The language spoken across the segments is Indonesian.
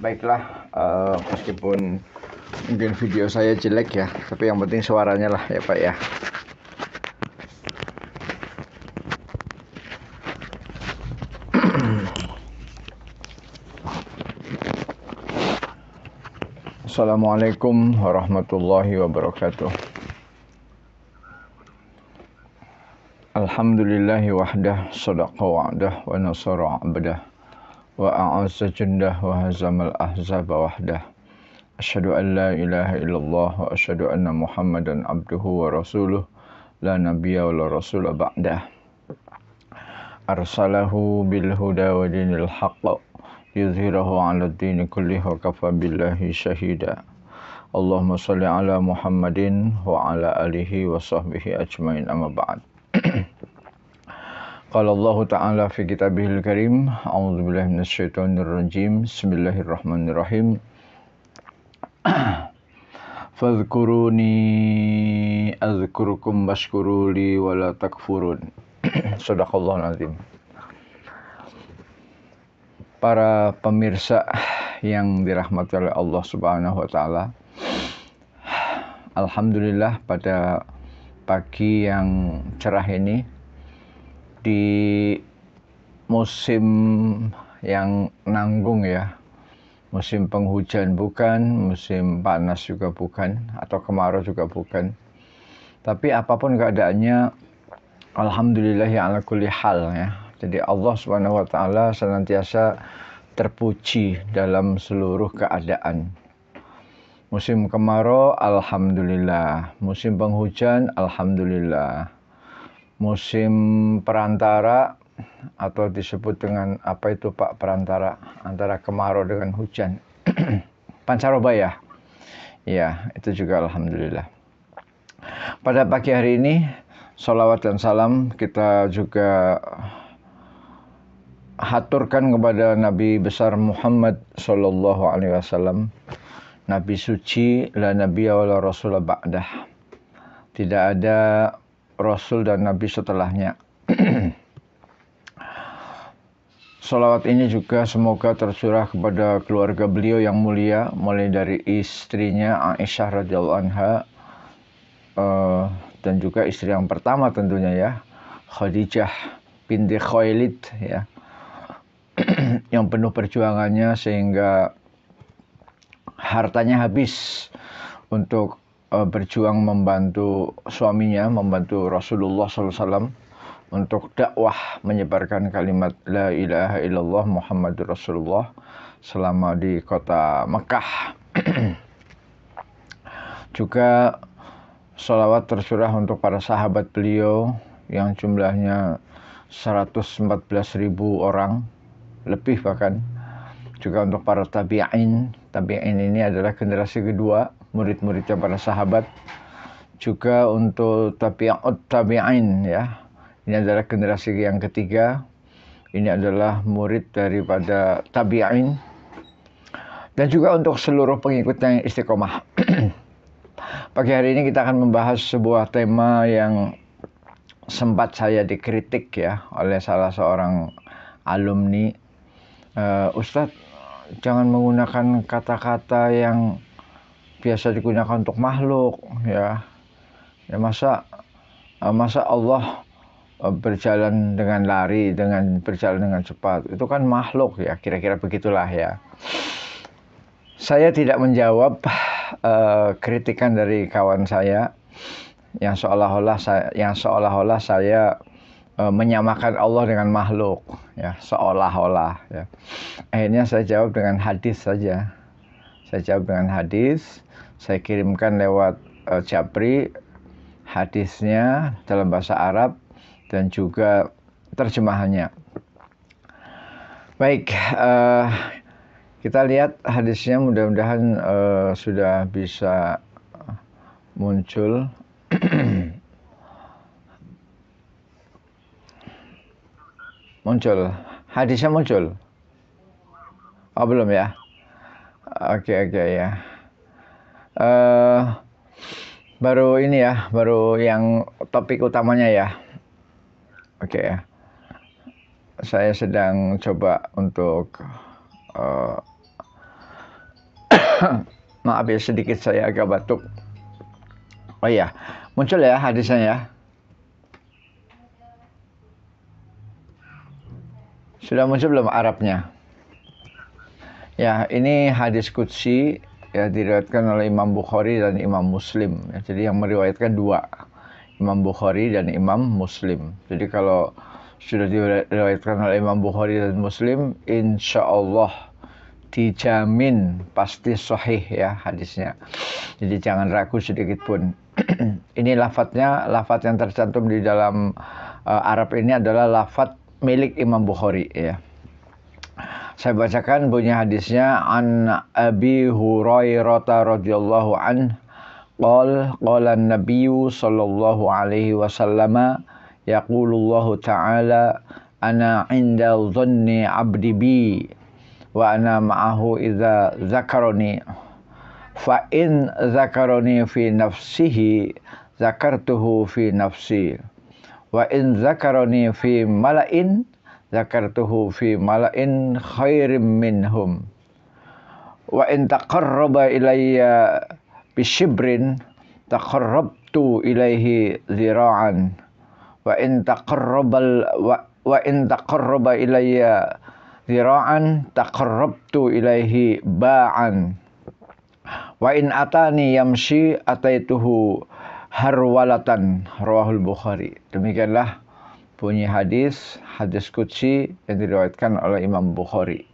Baiklah, meskipun mungkin video saya jelek ya, tapi yang penting suaranya lah ya Pak ya. Assalamualaikum warahmatullahi wabarakatuh. Alhamdulillahi wahdah, sadaqa wa'dah, wa nasara abdah, wa a'azza jundah, wa hazamal ahzaba wahdah. Asyhadu an la ilaha illallah wa asyhadu anna Muhammadan abduhu wa rasuluh, la nabiyya wa la rasula ba'dah. Arsalahu bil huda wa dinil haqq yuzhirahu 'ala ad-dini kullihi wa kafa billahi syahida. Allahumma shalli ala Muhammadin wa ala alihi wa sahbihi ajmain, amma ba'd. Qala Allah Ta'ala fi kitabihil karim, a'udzu billahi minasyaitonir rajim, bismillahirrahmanirrahim. Fadhkuruni azkurukum washkuruli wa la takfurun. Shadaqallahul azim. Para pemirsa yang dirahmati oleh Allah Subhanahu wa taala, alhamdulillah pada pagi yang cerah ini di musim yang nanggung ya. Musim penghujan bukan, musim panas juga bukan, atau kemarau juga bukan. Tapi apapun keadaannya, alhamdulillah ya ala kulli hal ya. Jadi Allah Subhanahu wa taala senantiasa terpuji dalam seluruh keadaan. Musim kemarau alhamdulillah, musim penghujan alhamdulillah. Musim perantara atau disebut dengan apa itu Pak, perantara antara kemarau dengan hujan. Pancarobaya. Ya, itu juga alhamdulillah. Pada pagi hari ini, sholawat dan salam kita juga haturkan kepada Nabi besar Muhammad sallallahu alaihi wasallam, Nabi suci, la nabiyya wa la rasula ba'dah. Tidak ada rasul dan nabi setelahnya. Sholawat ini juga semoga tercurah kepada keluarga beliau yang mulia, mulai dari istrinya Aisyah radhiyallahu anha, dan juga istri yang pertama tentunya ya, Khadijah binti Khuwailid ya, yang penuh perjuangannya sehingga hartanya habis untuk berjuang membantu suaminya, membantu Rasulullah SAW untuk dakwah menyebarkan kalimat la ilaha illallah Muhammadur Rasulullah selama di kota Mekah. Juga sholawat tercurah untuk para sahabat beliau yang jumlahnya 114.000 orang lebih bahkan. Juga untuk para tabi'in. Tabi'in ini adalah generasi kedua, murid-muridnya para sahabat. Juga untuk tabi'in ya. Ini adalah generasi yang ketiga. Ini adalah murid daripada tabi'in. Dan juga untuk seluruh pengikutnya yang istiqomah. Pagi hari ini kita akan membahas sebuah tema yang sempat saya dikritik ya oleh salah seorang alumni. Ustadz, jangan menggunakan kata-kata yang biasa digunakan untuk makhluk ya. Ya masa Allah berjalan dengan lari, berjalan dengan cepat, itu kan makhluk ya, kira-kira begitulah ya. Saya tidak menjawab kritikan dari kawan saya yang seolah-olah saya menyamakan Allah dengan makhluk ya, seolah-olah ya. Akhirnya saya jawab dengan hadis saja. Saya jawab dengan hadis, saya kirimkan lewat Japri hadisnya dalam bahasa Arab dan juga terjemahannya. Baik, kita lihat hadisnya, mudah-mudahan sudah bisa muncul. Muncul, hadisnya muncul. Oh belum ya? Oke ya. Baru ini ya, baru yang topik utamanya ya. Oke ya. Saya sedang coba untuk Maaf ya, sedikit saya agak batuk. Oh iya, muncul ya hadisnya ya. Sudah muncul belum Arabnya? Ya, ini hadis qudsi ya, diriwayatkan oleh Imam Bukhari dan Imam Muslim. Ya, jadi yang meriwayatkan dua, Imam Bukhari dan Imam Muslim. Jadi kalau sudah diriwayatkan oleh Imam Bukhari dan Muslim, insya Allah dijamin pasti sahih ya hadisnya. Jadi jangan ragu sedikit pun. Ini lafadznya, lafadz yang tercantum di dalam Arab ini adalah lafadz milik Imam Bukhari ya. Saya bacakan bunyi hadisnya. An Abi Hurairah radhiyallahu an qala an-nabiyyu sallallahu alaihi wasallam yaqulullahu ta'ala ana 'inda dhanni 'abdi bi wa ana ma'ahu idza zakarani fa in zakarani fi nafsihi zakartuhu fi nafsi wa in zakarani fi mala'in zakartuhu fi mala'in khairim minhum wa in taqarraba ilayya bishibrin taqarrabtu ilaihi zira'an wa in taqarraba ilayya zira'an taqarrabtu ilaihi ba'an wa in atani yamshi ataituhu harwalatan. Rawahul Bukhari. Demikianlah bunyi hadis qudsi yang diriwayatkan oleh Imam Bukhari.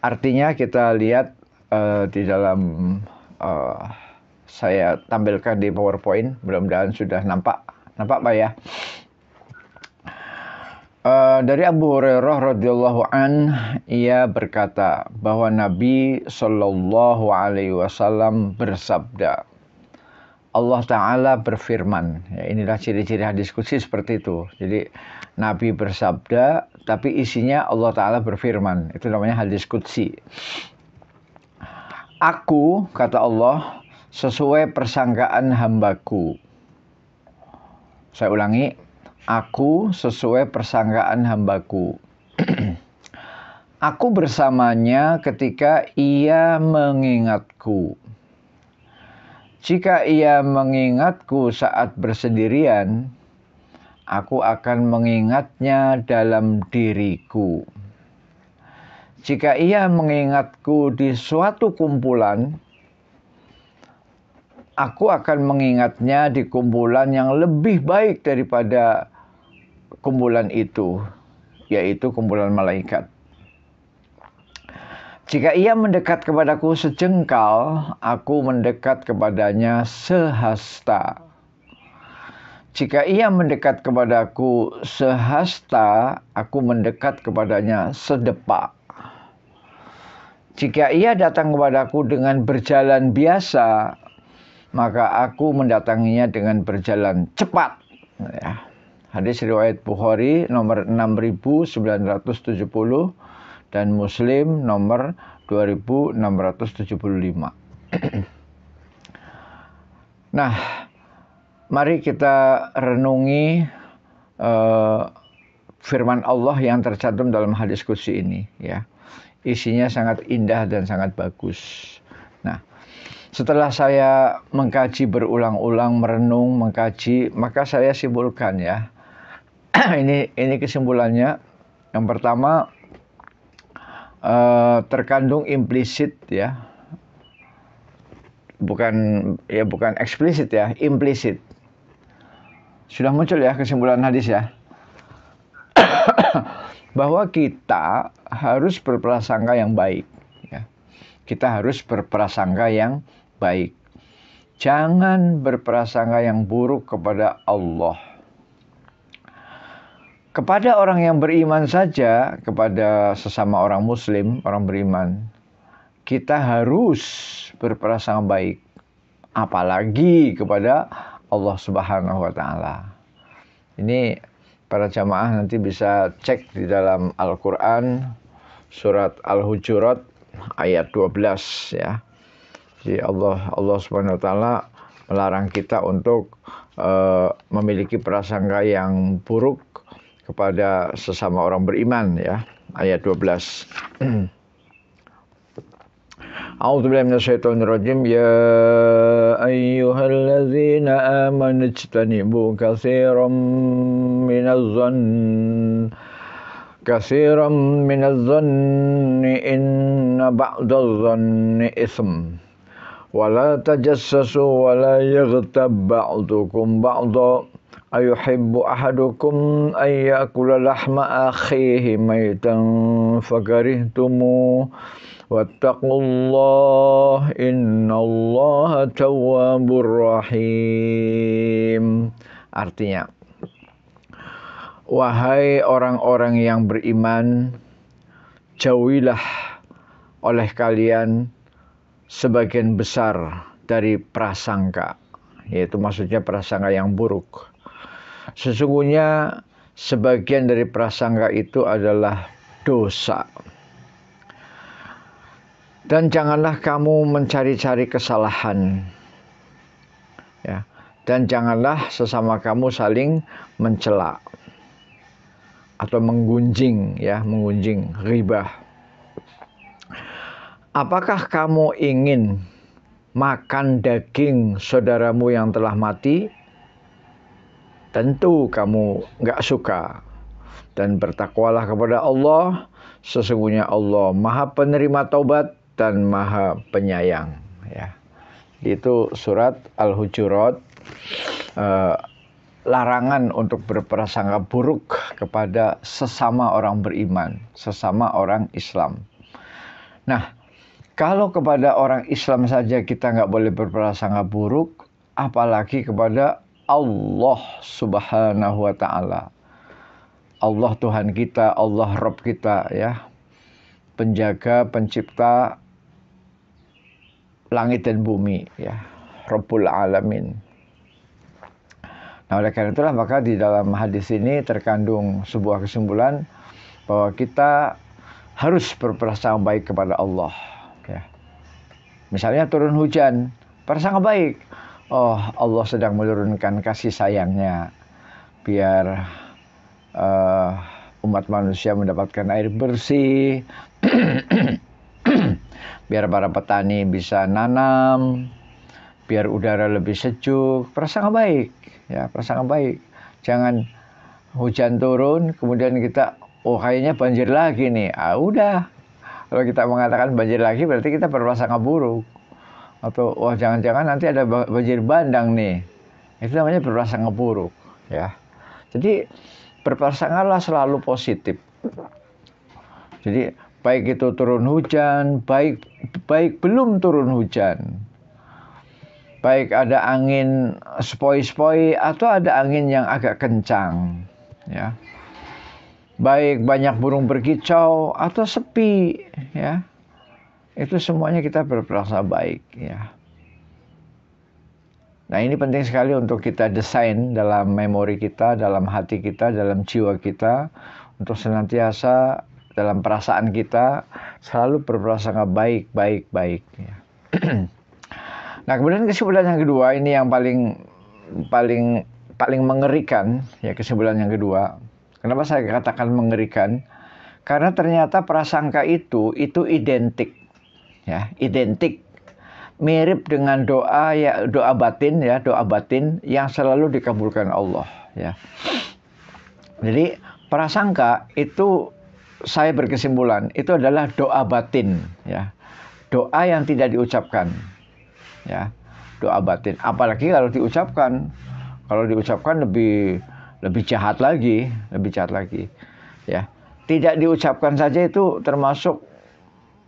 Artinya kita lihat di dalam saya tampilkan di PowerPoint, mudah-mudahan sudah nampak Pak ya. Dari Abu Hurairah radhiyallahu an, ia berkata bahwa Nabi Shallallahu alaihi wasallam bersabda, Allah Ta'ala berfirman. Ya, inilah ciri-ciri hadis qudsi seperti itu. Jadi Nabi bersabda, tapi isinya Allah Ta'ala berfirman. Itu namanya hadis qudsi. Aku, kata Allah, sesuai persangkaan hambaku. Saya ulangi. Aku sesuai persangkaan hambaku. Aku bersamanya ketika ia mengingatku. Jika ia mengingatku saat bersendirian, aku akan mengingatnya dalam diriku. Jika ia mengingatku di suatu kumpulan, aku akan mengingatnya di kumpulan yang lebih baik daripada kumpulan itu, yaitu kumpulan malaikat. Jika ia mendekat kepadaku sejengkal, aku mendekat kepadanya sehasta. Jika ia mendekat kepadaku sehasta, aku mendekat kepadanya sedepak. Jika ia datang kepadaku dengan berjalan biasa, maka aku mendatanginya dengan berjalan cepat. Ya. Hadis riwayat Bukhari nomor 6970 dan Muslim nomor 2675. Nah, mari kita renungi firman Allah yang tercantum dalam hadis qudsi ini ya. Isinya sangat indah dan sangat bagus. Nah, setelah saya mengkaji berulang-ulang, merenung, mengkaji, maka saya simpulkan ya. Ini kesimpulannya. Yang pertama, terkandung implisit ya. Bukan eksplisit ya, implisit. Sudah muncul ya kesimpulan hadis ya. Bahwa kita harus berprasangka yang baik ya. Kita harus berprasangka yang baik. Jangan berprasangka yang buruk kepada Allah. Kepada orang yang beriman saja, kepada sesama orang muslim, orang beriman, kita harus berprasangka baik. Apalagi kepada Allah Subhanahu wa Ta'ala. Ini para jamaah nanti bisa cek di dalam Al-Quran, surat Al-Hujurat ayat 12 ya. Jadi Allah Subhanahu wa Ta'ala melarang kita untuk memiliki prasangka yang buruk kepada sesama orang beriman ya. Ayat 12. A'udzubillahi minasyaitonirrajim. Ya ayyuhalladzina amanu ijtanibu katsiran minadh-dhanni inna ba'dadh-dhanni itsm. Wa la tajassasu wa la yaghtab ba'dukum ba'dha ayuhibbu ahadukum ay ya'kula lahma akhihi maitan fakarihtumuh wattaqullah innallaha tawwabur rahim. Artinya, wahai orang-orang yang beriman, jauhilah oleh kalian sebagian besar dari prasangka, yaitu maksudnya prasangka yang buruk. Sesungguhnya sebagian dari prasangka itu adalah dosa. Dan janganlah kamu mencari-cari kesalahan, ya. Dan janganlah sesama kamu saling mencela atau menggunjing, ya, menggunjing, ghibah. Apakah kamu ingin makan daging saudaramu yang telah mati? Tentu kamu nggak suka. Dan bertakwalah kepada Allah. Sesungguhnya Allah Maha Penerima Taubat dan Maha Penyayang. Ya. Itu surat Al-Hujurat. Larangan untuk berprasangka buruk kepada sesama orang beriman, sesama orang Islam. Nah, kalau kepada orang Islam saja kita nggak boleh berprasangka buruk, apalagi kepada Allah Subhanahu wa Ta'ala. Allah Tuhan kita, Allah Rabb kita, ya, penjaga, pencipta langit dan bumi, ya, Rabbul Alamin. Nah, oleh karena itulah maka di dalam hadis ini terkandung sebuah kesimpulan bahwa kita harus berprasangka baik kepada Allah. Ya. Misalnya turun hujan, prasangka baik. Oh, Allah sedang menurunkan kasih sayangnya biar umat manusia mendapatkan air bersih, biar para petani bisa nanam, biar udara lebih sejuk. Prasangka baik, ya, prasangka baik. Jangan hujan turun kemudian kita, oh kayaknya banjir lagi nih. Ah udah. Kalau kita mengatakan banjir lagi berarti kita berprasangka buruk. Atau wah jangan-jangan nanti ada banjir bandang nih. Itu namanya berprasangka buruk, ya. Jadi berprasangkalah selalu positif. Jadi baik itu turun hujan, baik belum turun hujan. Baik ada angin sepoi-sepoi atau ada angin yang agak kencang, ya. Baik banyak burung berkicau atau sepi, ya. Itu semuanya kita berprasangka baik, ya. Nah, ini penting sekali untuk kita desain dalam memori kita, dalam hati kita, dalam jiwa kita, untuk senantiasa dalam perasaan kita selalu berprasangka baik, ya. Nah, kemudian kesimpulan yang kedua, ini yang paling mengerikan, ya, kesimpulan yang kedua. Kenapa saya katakan mengerikan? Karena ternyata prasangka itu identik, ya, identik, mirip dengan doa, ya, doa batin yang selalu dikabulkan Allah, ya. Jadi prasangka itu saya berkesimpulan itu adalah doa batin, ya, doa yang tidak diucapkan, ya, doa batin. Apalagi kalau diucapkan lebih jahat lagi, ya. Tidak diucapkan saja itu termasuk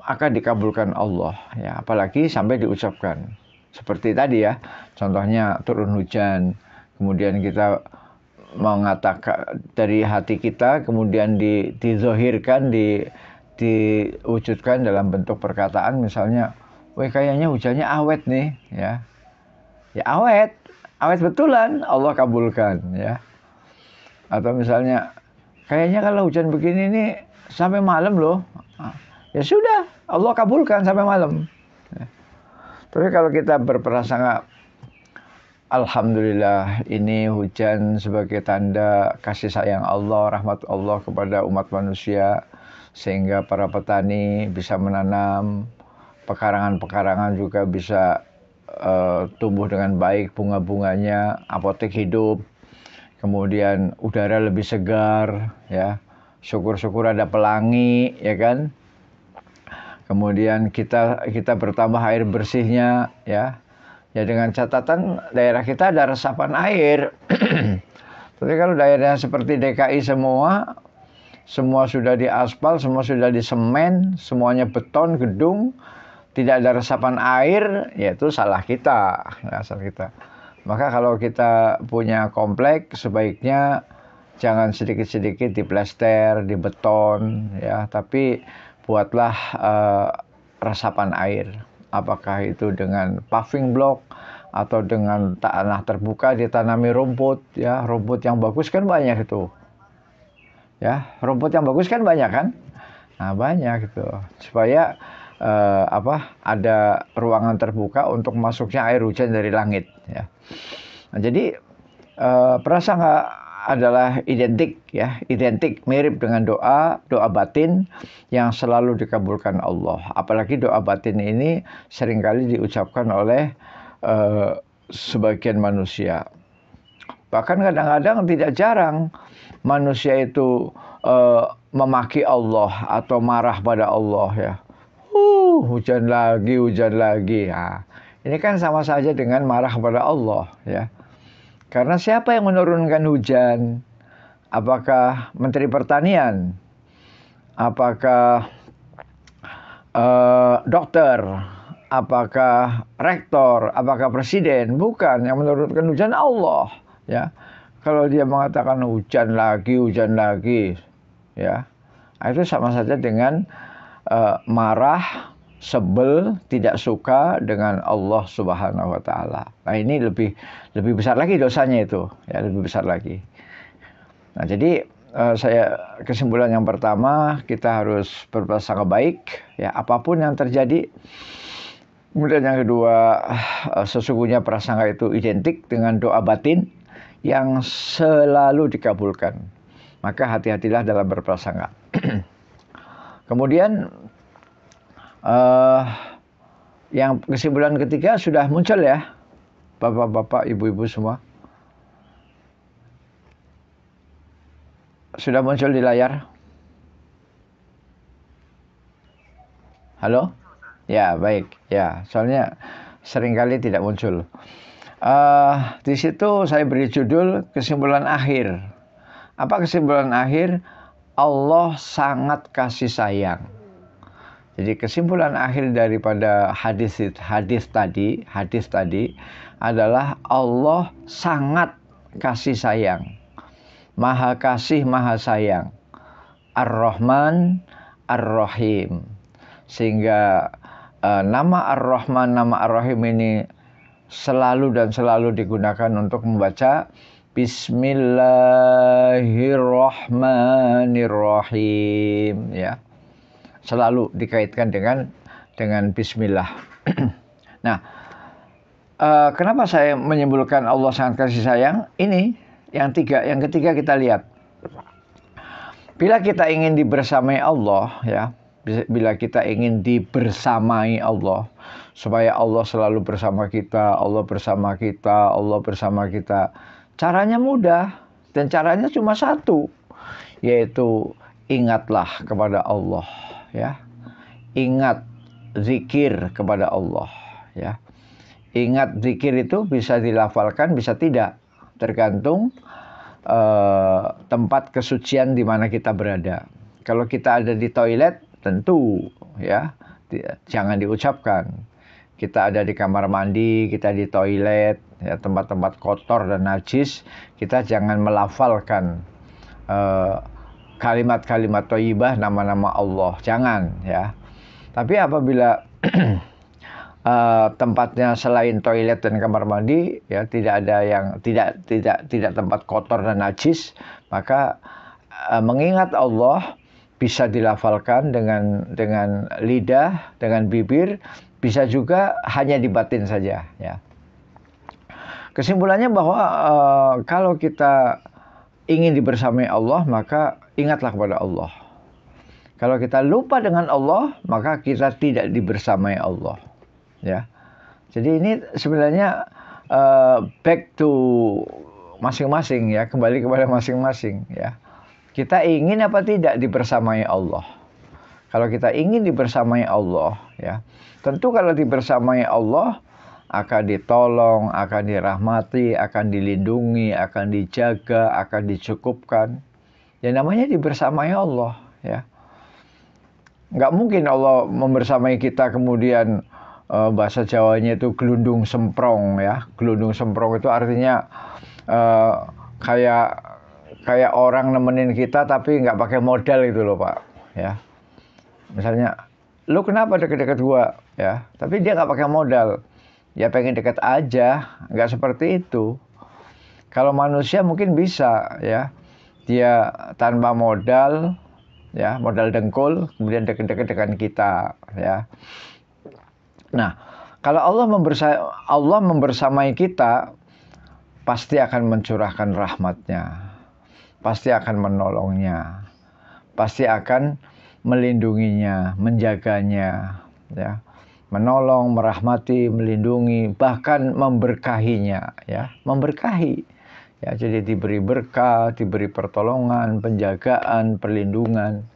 akan dikabulkan Allah, ya, apalagi sampai diucapkan. Seperti tadi, ya, contohnya turun hujan, kemudian kita mengatakan dari hati kita, kemudian dizohirkan, diwujudkan dalam bentuk perkataan, misalnya, weh kayaknya hujannya awet nih, ya, ya awet betulan, Allah kabulkan, ya. Atau misalnya, kayaknya kalau hujan begini nih sampai malam loh. Ya sudah, Allah kabulkan sampai malam. Ya. Tapi kalau kita berprasangka, alhamdulillah ini hujan sebagai tanda kasih sayang Allah, rahmat Allah kepada umat manusia, sehingga para petani bisa menanam, pekarangan-pekarangan juga bisa tumbuh dengan baik, bunga-bunganya, apotek hidup, kemudian udara lebih segar, ya. Syukur-syukur ada pelangi, ya kan. Kemudian kita bertambah air bersihnya, ya. Ya dengan catatan daerah kita ada resapan air. Tapi kalau daerahnya seperti DKI semua sudah diaspal, semua sudah disemen, semuanya beton, gedung, tidak ada resapan air, ya itu salah kita, salah kita. Maka kalau kita punya komplek, sebaiknya jangan sedikit-sedikit diplester, dibeton, ya, tapi buatlah resapan air. Apakah itu dengan paving block atau dengan tanah terbuka ditanami rumput, ya, rumput yang bagus kan banyak itu. Ya, rumput yang bagus kan banyak kan? Nah, banyak gitu. Supaya ada ruangan terbuka untuk masuknya air hujan dari langit, ya. Nah, jadi prasangka adalah identik mirip dengan doa batin yang selalu dikabulkan Allah. Apalagi doa batin ini seringkali diucapkan oleh sebagian manusia. Bahkan kadang-kadang tidak jarang manusia itu memaki Allah atau marah pada Allah, ya. Hujan lagi. Nah, ini kan sama saja dengan marah kepada Allah, ya. Karena siapa yang menurunkan hujan? Apakah Menteri Pertanian? Apakah dokter? Apakah rektor? Apakah presiden? Bukan, yang menurunkan hujan Allah, ya. Kalau dia mengatakan hujan lagi, ya, itu sama saja dengan marah, sebel, tidak suka dengan Allah Subhanahu wa taala. Nah, ini lebih besar lagi dosanya itu, ya, lebih besar lagi. Nah, jadi kesimpulan yang pertama, kita harus berprasangka baik, ya, apapun yang terjadi. Kemudian yang kedua, sesungguhnya prasangka itu identik dengan doa batin yang selalu dikabulkan. Maka hati-hatilah dalam berprasangka. Kemudian yang kesimpulan ketiga sudah muncul, ya, bapak-bapak, ibu-ibu semua. Sudah muncul di layar? Halo? Ya, baik. Ya, soalnya seringkali tidak muncul. Di situ saya beri judul kesimpulan akhir. Apa kesimpulan akhir? Allah sangat kasih sayang. Jadi kesimpulan akhir daripada hadis tadi adalah Allah sangat kasih sayang. Maha kasih, maha sayang. Ar-Rahman, Ar-Rahim. Sehingga nama Ar-Rahman, nama Ar-Rahim ini selalu digunakan untuk membaca Bismillahirrahmanirrahim, ya. Selalu dikaitkan dengan bismillah. Nah, kenapa saya menyimpulkan Allah sangat kasih sayang? Ini yang ketiga kita lihat. Bila kita ingin dibersamai Allah, ya, bila kita ingin dibersamai Allah, supaya Allah selalu bersama kita, Allah bersama kita. Caranya mudah, dan caranya cuma satu, yaitu ingatlah kepada Allah, ya. Ingat zikir kepada Allah, ya. Ingat zikir itu bisa dilafalkan, bisa tidak, tergantung tempat kesucian di mana kita berada. Kalau kita ada di toilet, tentu, ya, jangan diucapkan. Kita ada di kamar mandi, kita di toilet, ya, tempat-tempat kotor dan najis, kita jangan melafalkan kalimat-kalimat thayyibah, nama-nama Allah, jangan, ya. Tapi apabila tempatnya selain toilet dan kamar mandi, ya, tidak ada yang tidak tempat kotor dan najis, maka mengingat Allah bisa dilafalkan dengan lidah, dengan bibir, bisa juga hanya di batin saja, ya. Kesimpulannya bahwa kalau kita ingin dibersamai Allah, maka ingatlah kepada Allah. Kalau kita lupa dengan Allah, maka kita tidak dibersamai Allah. Ya. Jadi ini sebenarnya back to masing-masing ya, kembali kepada masing-masing ya. Kita ingin apa tidak dibersamai Allah. Kalau kita ingin dibersamai Allah ya, tentu kalau dibersamai Allah akan ditolong, akan dirahmati, akan dilindungi, akan dijaga, akan dicukupkan. Ya namanya dibersamai Allah ya. Nggak mungkin Allah membersamai kita kemudian bahasa Jawanya itu gelundung semprong ya. Gelundung semprong itu artinya kayak orang nemenin kita tapi nggak pakai modal itu loh Pak ya. Misalnya, lu kenapa deket-deket gua ya? Tapi dia nggak pakai modal. Ya pengen deket aja, nggak seperti itu. Kalau manusia mungkin bisa ya. Dia tanpa modal ya, modal dengkul, kemudian deket-deket dengan kita ya. Nah, kalau Allah membersamai kita, pasti akan mencurahkan rahmatnya, pasti akan menolongnya, pasti akan melindunginya, menjaganya ya, menolong, merahmati, melindungi, bahkan memberkahinya ya, memberkahi. Ya, jadi diberi berkah, diberi pertolongan, penjagaan, perlindungan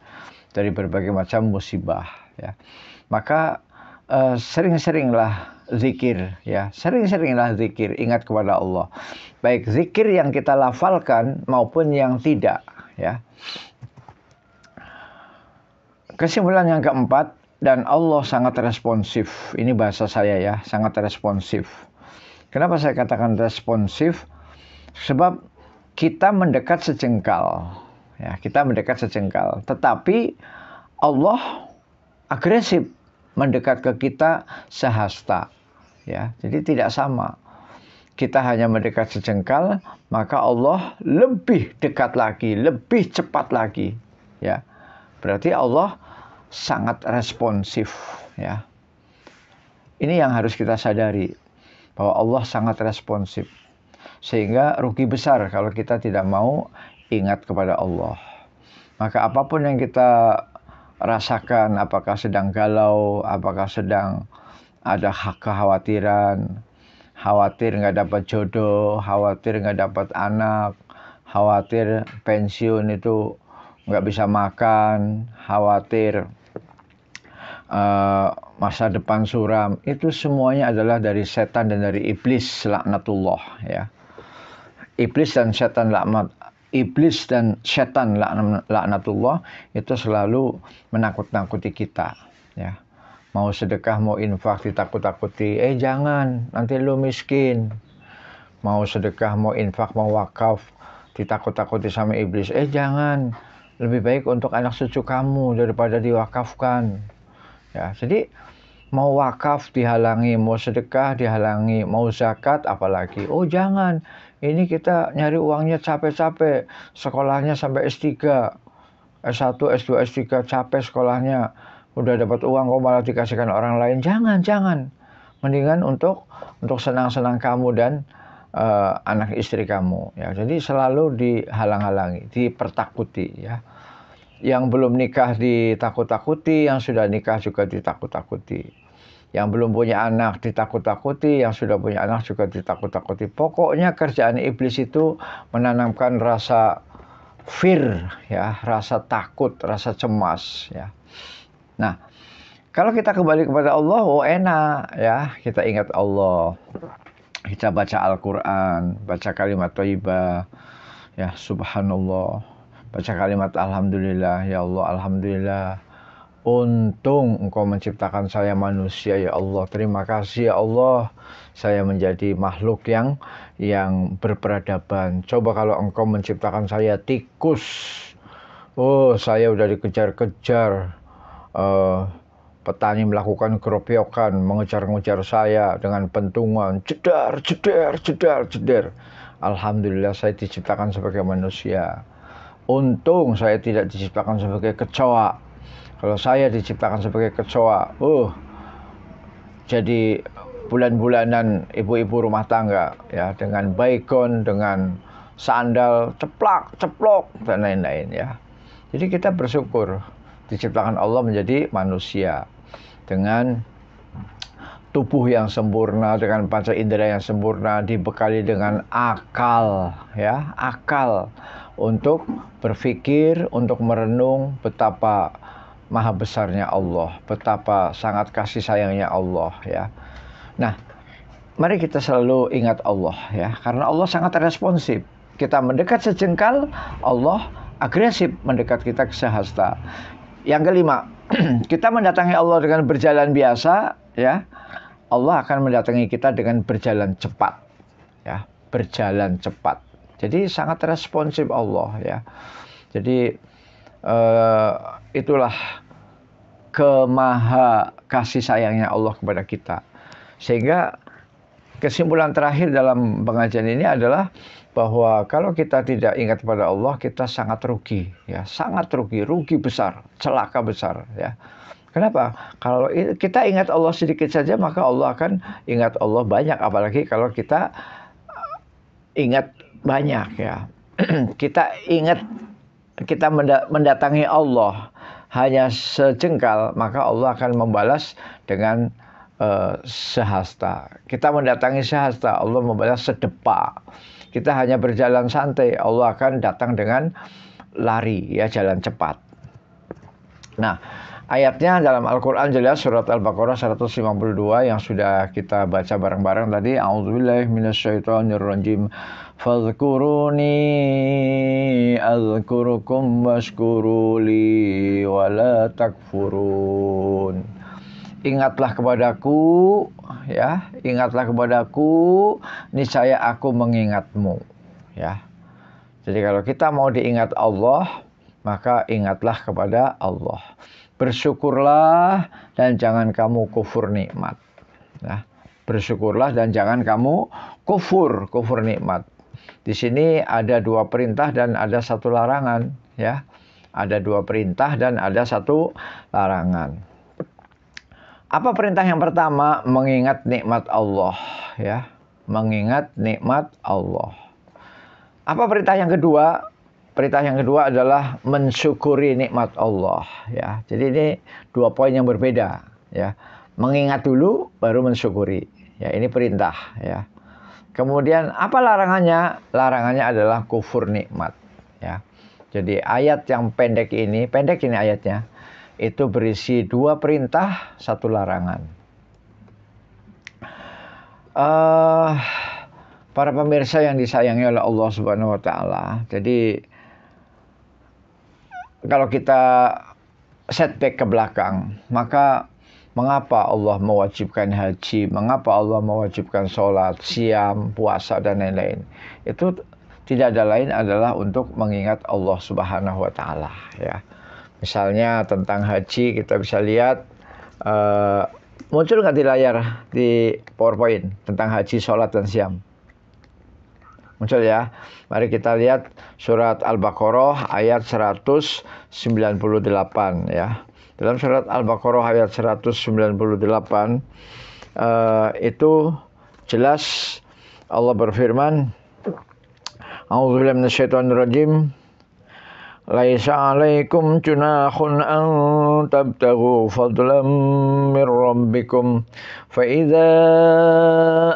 dari berbagai macam musibah. Ya. Maka sering-seringlah zikir, ya, sering-seringlah zikir, ingat kepada Allah. Baik zikir yang kita lafalkan maupun yang tidak. Ya. Kesimpulan yang keempat, dan Allah sangat responsif. Ini bahasa saya ya, sangat responsif. Kenapa saya katakan responsif? Sebab kita mendekat sejengkal, ya, kita mendekat sejengkal. Tetapi Allah agresif mendekat ke kita sehasta, ya. Jadi tidak sama. Kita hanya mendekat sejengkal, maka Allah lebih dekat lagi, lebih cepat lagi, ya. Berarti Allah sangat responsif, ya. Ini yang harus kita sadari, bahwa Allah sangat responsif. Sehingga rugi besar kalau kita tidak mau ingat kepada Allah. Maka apapun yang kita rasakan, apakah sedang galau, apakah sedang ada kekhawatiran, khawatir nggak dapat jodoh, khawatir nggak dapat anak, khawatir pensiun itu nggak bisa makan, khawatir masa depan suram, itu semuanya adalah dari setan dan dari iblis laknatullah ya. Iblis dan setan laknatullah itu selalu menakut-nakuti kita ya. Mau sedekah, mau infak ditakut-takuti, jangan, nanti lu miskin. Mau sedekah, mau infak, mau wakaf ditakut-takuti sama iblis, jangan, lebih baik untuk anak cucu kamu daripada diwakafkan. Ya, jadi mau wakaf dihalangi, mau sedekah dihalangi, mau zakat apalagi. Jangan. Ini kita nyari uangnya capek-capek, sekolahnya sampai S3, S1, S2, S3, capek sekolahnya, udah dapat uang kok malah dikasihkan orang lain. Jangan. Mendingan untuk senang-senang kamu dan anak istri kamu. Ya, jadi selalu dihalang-halangi, dipertakuti. Ya. Yang belum nikah ditakut-takuti, yang sudah nikah juga ditakut-takuti. Yang belum punya anak ditakut-takuti, yang sudah punya anak juga ditakut-takuti. Pokoknya kerjaan iblis itu menanamkan rasa fear, ya, rasa takut, rasa cemas, ya. Nah, kalau kita kembali kepada Allah, enak, ya, kita ingat Allah, kita baca Al-Quran, baca kalimat thayyibah, ya, subhanallah, baca kalimat alhamdulillah, ya Allah, alhamdulillah. Untung Engkau menciptakan saya manusia, ya Allah. Terima kasih, ya Allah. Saya menjadi makhluk yang berperadaban. Coba kalau Engkau menciptakan saya tikus. Saya udah dikejar-kejar. Petani melakukan keropyokan, mengejar-ngejar saya dengan pentungan. Jedar. Alhamdulillah saya diciptakan sebagai manusia. Untung saya tidak diciptakan sebagai kecoa. Kalau saya diciptakan sebagai kecoa, jadi bulan-bulanan ibu-ibu rumah tangga, ya, dengan baygon, dengan sandal, ceplok, dan lain-lain, ya. Jadi kita bersyukur Diciptakan Allah menjadi manusia dengan tubuh yang sempurna, dengan panca indera yang sempurna, dibekali dengan akal, ya, akal untuk berpikir, untuk merenung betapa maha besarnya Allah, betapa sangat kasih sayangnya Allah, ya. Nah, mari kita selalu ingat Allah, ya, karena Allah sangat responsif. Kita mendekat sejengkal, Allah agresif mendekat kita ke sehasta. Yang kelima, kita mendatangi Allah dengan berjalan biasa, ya, Allah akan mendatangi kita dengan berjalan cepat, ya, berjalan cepat. Jadi sangat responsif Allah, ya. Jadi itulah kemaha kasih sayangnya Allah kepada kita. Sehingga kesimpulan terakhir dalam pengajian ini adalah bahwa kalau kita tidak ingat kepada Allah, kita sangat rugi, ya, sangat rugi, rugi besar, celaka besar, ya. Kenapa? Kalau kita ingat Allah sedikit saja, maka Allah akan ingat Allah banyak, apalagi kalau kita ingat banyak, ya. Kita ingat, kita mendatangi Allah hanya sejengkal, maka Allah akan membalas dengan sehasta. Kita mendatangi sehasta, Allah membalas sedepa. Kita hanya berjalan santai, Allah akan datang dengan lari, ya, jalan cepat. Nah, ayatnya dalam Al-Quran jelas, surat Al-Baqarah 152 yang sudah kita baca bareng-bareng tadi. A'udzubillahi minasyaitonirrajim. Fadhkuruni azkurukum washkuruli wala takfurun. Ingatlah kepadaku, ya, ingatlah kepadaku, niscaya aku mengingatmu, ya. Jadi kalau kita mau diingat Allah, maka ingatlah kepada Allah. Bersyukurlah dan jangan kamu kufur nikmat. Nah, bersyukurlah dan jangan kamu kufur nikmat. Di sini ada dua perintah dan ada satu larangan, ya. Ada dua perintah dan ada satu larangan. Apa perintah yang pertama? Mengingat nikmat Allah, ya. Mengingat nikmat Allah. Apa perintah yang kedua? Perintah yang kedua adalah mensyukuri nikmat Allah, ya. Jadi ini dua poin yang berbeda, ya. Mengingat dulu baru mensyukuri. Ya, ini perintah, ya. Kemudian apa larangannya? Larangannya adalah kufur nikmat, ya. Jadi ayat yang pendek ini ayatnya, itu berisi dua perintah, satu larangan. Para pemirsa yang disayangi oleh Allah Subhanahu wa Ta'ala. Jadi kalau kita setback ke belakang, maka mengapa Allah mewajibkan haji, mengapa Allah mewajibkan sholat, siam, puasa, dan lain-lain. Itu tidak ada lain adalah untuk mengingat Allah Subhanahu wa Ta'ala, ya. Misalnya tentang haji, kita bisa lihat, muncul nggak di layar di PowerPoint tentang haji, sholat, dan siam? Muncul, ya. Mari kita lihat surat Al-Baqarah ayat 198, ya. Dalam surat Al-Baqarah ayat 198 itu jelas Allah berfirman, A'udzubillahi minasyaitonirrajim. Laisa 'alaikum junahun an tabtaghu fadlan min rabbikum fa idza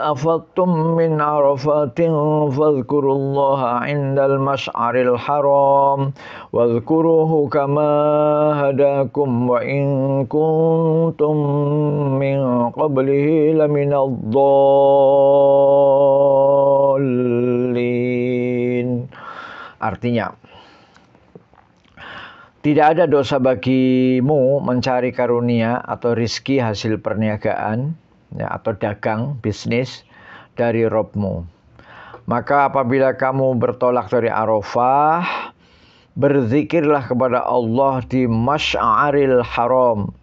afattum min arafatin fadhkurullaha 'indal mash'aril haram wadhkuruhu kama hadakum wa in kuntum min qablihi laminadh dhallin. Artinya, tidak ada dosa bagimu mencari karunia atau rizki hasil perniagaan, ya, atau dagang, bisnis dari Rabbmu. Maka apabila kamu bertolak dari Arafah, berzikirlah kepada Allah di Masy'aril Haram.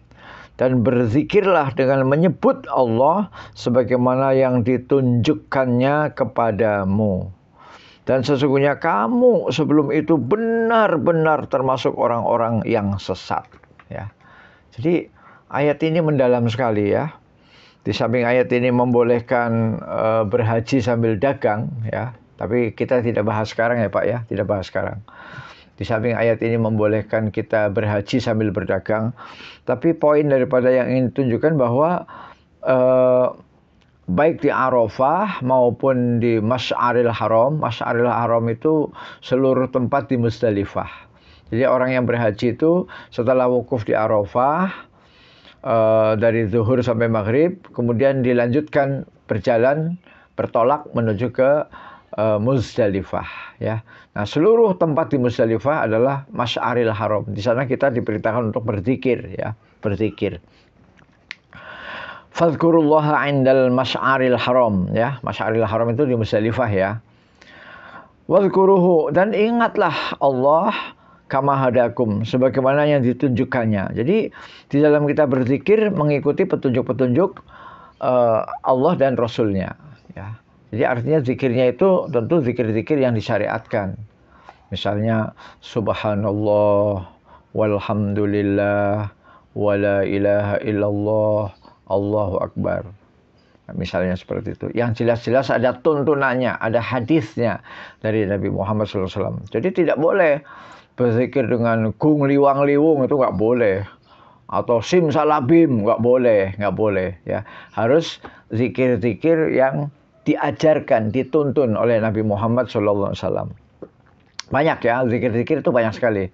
Dan berzikirlah dengan menyebut Allah sebagaimana yang ditunjukkannya kepadamu. Dan sesungguhnya kamu sebelum itu benar-benar termasuk orang-orang yang sesat, ya. Jadi ayat ini mendalam sekali, ya. Di samping ayat ini membolehkan berhaji sambil dagang, ya. Tapi kita tidak bahas sekarang, ya Pak, ya. Tidak bahas sekarang. Di samping ayat ini membolehkan kita berhaji sambil berdagang, tapi poin daripada yang ingin ditunjukkan bahwa baik di Arafah maupun di Masy'aril Haram. Masy'aril Haram itu seluruh tempat di Muzdalifah. Jadi orang yang berhaji itu setelah wukuf di Arafah, dari zuhur sampai maghrib, kemudian dilanjutkan berjalan bertolak menuju ke Muzdalifah, ya. Nah, seluruh tempat di Muzdalifah adalah Masy'aril Haram. Di sana kita diperintahkan untuk berzikir, ya, berzikir. Fadhkurullaha 'indal Masy'aril Haram, ya. Masy'aril Haram itu di Muzdalifah, ya. Wadhkuruhu, dan ingatlah Allah kama hadakum, sebagaimana yang ditunjukkannya. Jadi di dalam kita berzikir mengikuti petunjuk-petunjuk Allah dan Rasulnya, ya. Jadi artinya zikirnya itu tentu zikir-zikir yang disyariatkan. Misalnya subhanallah walhamdulillah wala ilaha illallah Allahu akbar. Nah, misalnya seperti itu. Yang jelas-jelas ada tuntunannya, ada hadisnya dari Nabi Muhammad SAW. Jadi tidak boleh berzikir dengan gung liwang liwung, itu nggak boleh. Atau simsalabim, nggak boleh, ya. Harus zikir-zikir yang diajarkan, dituntun oleh Nabi Muhammad SAW. Banyak, ya, zikir-zikir itu banyak sekali.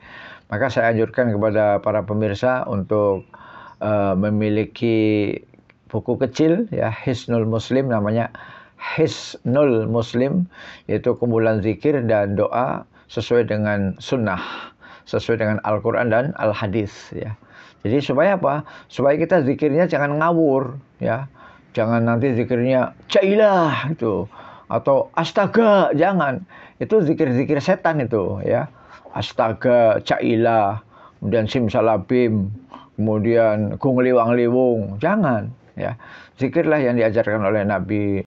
Maka saya anjurkan kepada para pemirsa untuk memiliki buku kecil, ya, Hisnul Muslim namanya, Hisnul Muslim, yaitu kumpulan zikir dan doa sesuai dengan sunnah, sesuai dengan Al-Quran dan Al-Hadis, ya. Jadi supaya apa? Supaya kita zikirnya jangan ngawur, ya. Jangan nanti zikirnya cailah itu, atau astaga, jangan. Itu zikir-zikir setan itu, ya. Astaga, cailah, kemudian simsalabim, kemudian gung liwang liwung, jangan, ya. Zikirlah yang diajarkan oleh Nabi